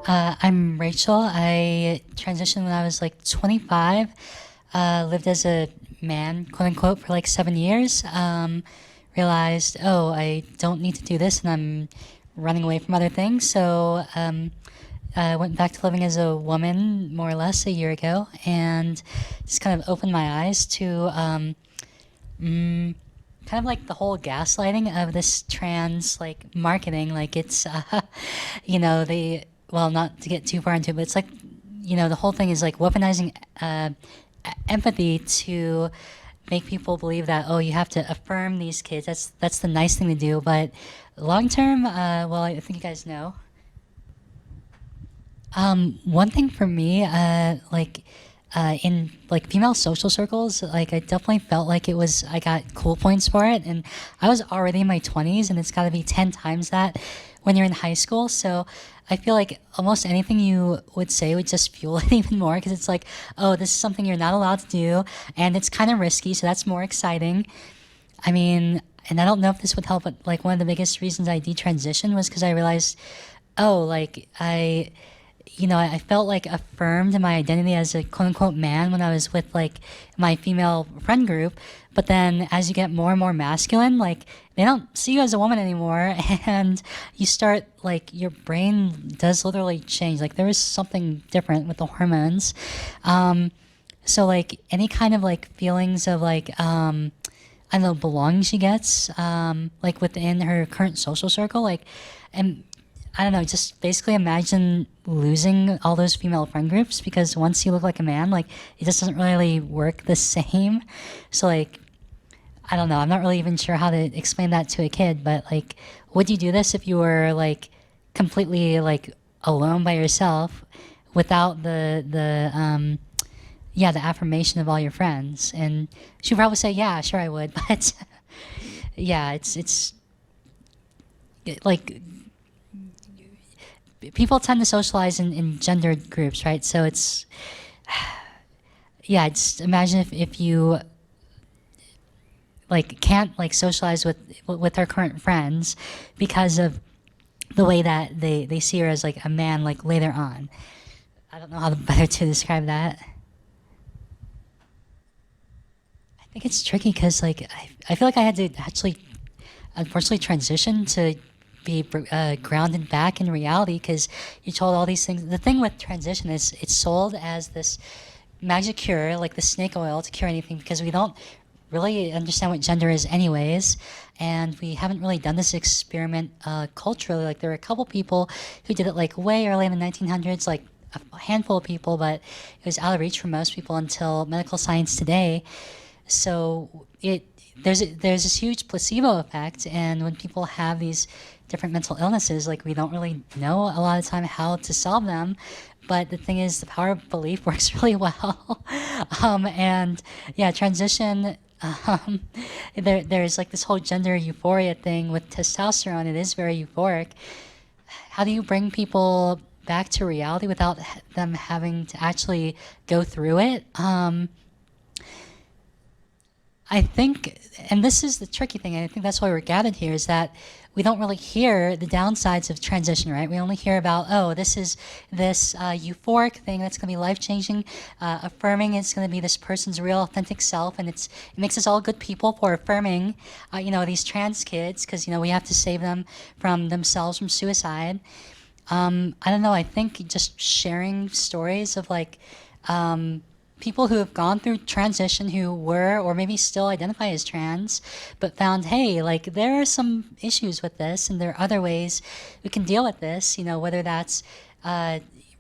I'm Rachel. I transitioned when I was like 25. Lived as a man, quote unquote, for like 7 years. Realized, oh, I don't need to do this, and I'm running away from other things. So I went back to living as a woman more or less a year ago, and just kind of opened my eyes to kind of like the whole gaslighting of this trans like marketing. Like it's well, not to get too far into it, but it's like, the whole thing is like weaponizing empathy to make people believe that, oh, you have to affirm these kids. That's the nice thing to do. But long term, well, I think you guys know. One thing for me, in like female social circles, like I definitely felt like I got cool points for it, and I was already in my 20s, and it's got to be 10 times that when you're in high school. So I feel like almost anything you would say would just fuel it even more, because it's like, oh, this is something you're not allowed to do, and it's kind of risky, so that's more exciting. I mean, and I don't know if this would help, but like one of the biggest reasons I detransitioned was because I realized, oh, like I felt like affirmed in my identity as a quote unquote man when I was with like my female friend group. But then as you get more and more masculine, like they don't see you as a woman anymore, and you start like your brain does literally change. Like there is something different with the hormones. So like any kind of like feelings of like, I don't know, belonging she gets, like within her current social circle, like, and I don't know, just basically imagine losing all those female friend groups, because once you look like a man, like it just doesn't really work the same. So like, I don't know, I'm not really even sure how to explain that to a kid, but like, would you do this if you were like completely like alone by yourself without the affirmation of all your friends? And she'd probably say, yeah, sure I would. But yeah, it's like, people tend to socialize in gendered groups, right? So it's, yeah, just imagine if you like can't like socialize with her current friends because of the way that they see her as like a man like later on. I don't know how better to describe that. I think it's tricky because like I feel like I had to actually unfortunately transition to be grounded back in reality, because you're told all these things. The thing with transition is it's sold as this magic cure, like the snake oil to cure anything, because we don't really understand what gender is anyways, and we haven't really done this experiment culturally. Like there were a couple people who did it like way early in the 1900s, like a handful of people, but it was out of reach for most people until medical science today. So there's this huge placebo effect, and when people have these different mental illnesses, like we don't really know a lot of the time how to solve them. But the thing is, the power of belief works really well. And yeah, transition, there's like this whole gender euphoria thing with testosterone. It is very euphoric. How do you bring people back to reality without them having to actually go through it? I think, and this is the tricky thing, and I think that's why we're gathered here, is that we don't really hear the downsides of transition, right? We only hear about, oh, this is this euphoric thing that's going to be life-changing, affirming it's going to be this person's real authentic self, and it makes us all good people for affirming, these trans kids, because, we have to save them from themselves from suicide. I don't know, I think just sharing stories of like, people who have gone through transition who were or maybe still identify as trans, but found, hey, like there are some issues with this, and there are other ways we can deal with this, whether that's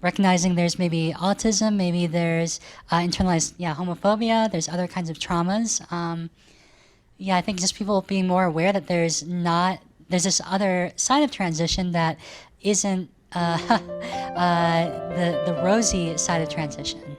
recognizing there's maybe autism, maybe there's internalized homophobia, there's other kinds of traumas. I think just people being more aware that there's this other side of transition that isn't the rosy side of transition.